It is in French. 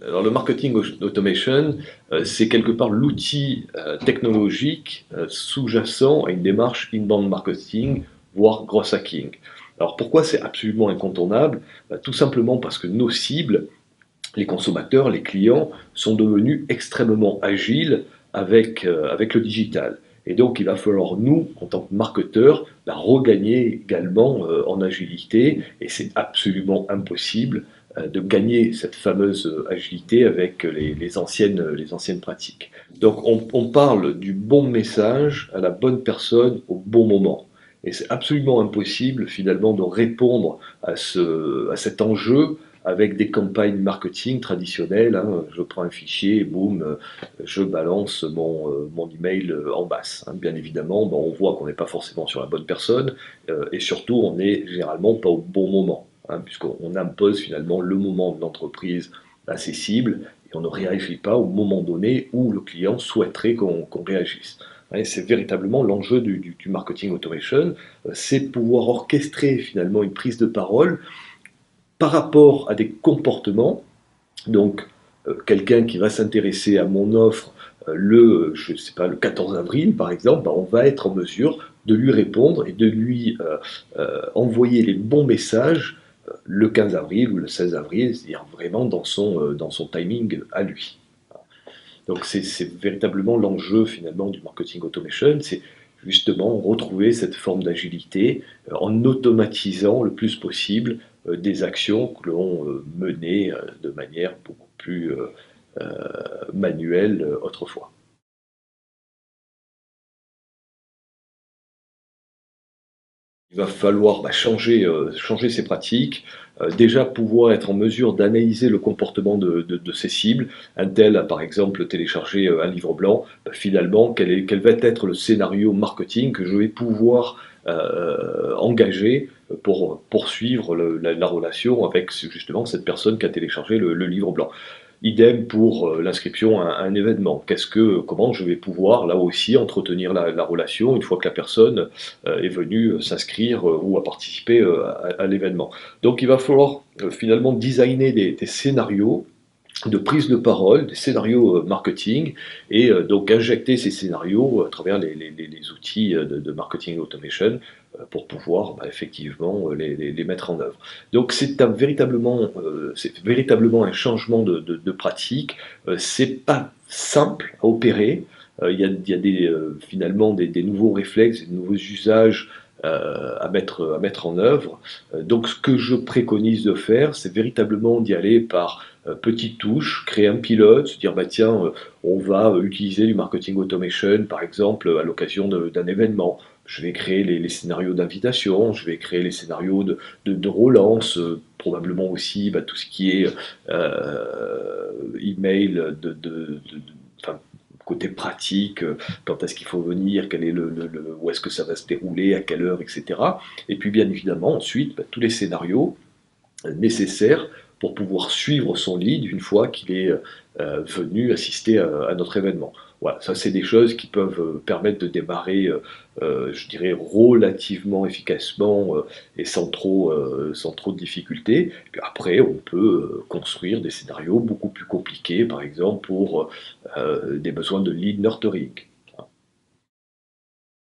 Alors le marketing automation, c'est quelque part l'outil technologique sous-jacent à une démarche inbound marketing, voire growth hacking. Alors pourquoi c'est absolument incontournable? Tout simplement parce que nos cibles, les consommateurs, les clients, sont devenus extrêmement agiles avec le digital. Et donc, il va falloir, nous, en tant que marketeurs, regagner également en agilité. Et c'est absolument impossible de gagner cette fameuse agilité avec les anciennes pratiques. Donc, on parle du bon message à la bonne personne au bon moment. Et c'est absolument impossible, finalement, de répondre à cet enjeu avec des campagnes marketing traditionnelles. Hein. Je prends un fichier, et boum, je balance mon email en masse. Hein. Bien évidemment, on voit qu'on n'est pas forcément sur la bonne personne et surtout, on n'est généralement pas au bon moment, hein, puisqu'on impose finalement le moment de l'entreprise à ses cibles et on ne réagit pas au moment donné où le client souhaiterait qu'on réagisse. Et c'est véritablement l'enjeu du marketing automation, c'est pouvoir orchestrer finalement une prise de parole par rapport à des comportements. Donc, quelqu'un qui va s'intéresser à mon offre je sais pas, le 14 avril, par exemple, on va être en mesure de lui répondre et de lui envoyer les bons messages le 15 avril ou le 16 avril, c'est-à-dire vraiment dans son timing à lui. Donc c'est véritablement l'enjeu finalement du marketing automation, c'est justement retrouver cette forme d'agilité en automatisant le plus possible des actions que l'on menait de manière beaucoup plus manuelle autrefois. Il va falloir changer ses pratiques, déjà pouvoir être en mesure d'analyser le comportement de ses cibles. Un tel a par exemple téléchargé un livre blanc, finalement quel va être le scénario marketing que je vais pouvoir engager pour poursuivre la relation avec justement cette personne qui a téléchargé le livre blanc. Idem pour l'inscription à un événement. Comment je vais pouvoir là aussi entretenir la relation une fois que la personne est venue s'inscrire ou à participer à l'événement. Donc il va falloir finalement designer des scénarios de prise de parole, des scénarios marketing, et donc injecter ces scénarios à travers les outils de marketing automation pour pouvoir effectivement les mettre en œuvre. Donc c'est véritablement un changement de pratique. C'est pas simple à opérer. Il y a finalement des nouveaux réflexes, des nouveaux usages à mettre en œuvre. Donc ce que je préconise de faire, c'est véritablement d'y aller par petites touches, créer un pilote, se dire bah tiens, on va utiliser du marketing automation par exemple à l'occasion d'un événement. Je vais créer les scénarios d'invitation, je vais créer les scénarios de relance, probablement aussi tout ce qui est email enfin, côté pratique, quand est-ce qu'il faut venir, où est-ce que ça va se dérouler, à quelle heure, etc. Et puis bien évidemment ensuite tous les scénarios nécessaires pour pouvoir suivre son lead une fois qu'il est venu assister à notre événement. Voilà, ça c'est des choses qui peuvent permettre de démarrer, je dirais, relativement efficacement et sans trop de difficultés. Puis après, on peut construire des scénarios beaucoup plus compliqués, par exemple pour des besoins de lead nurturing.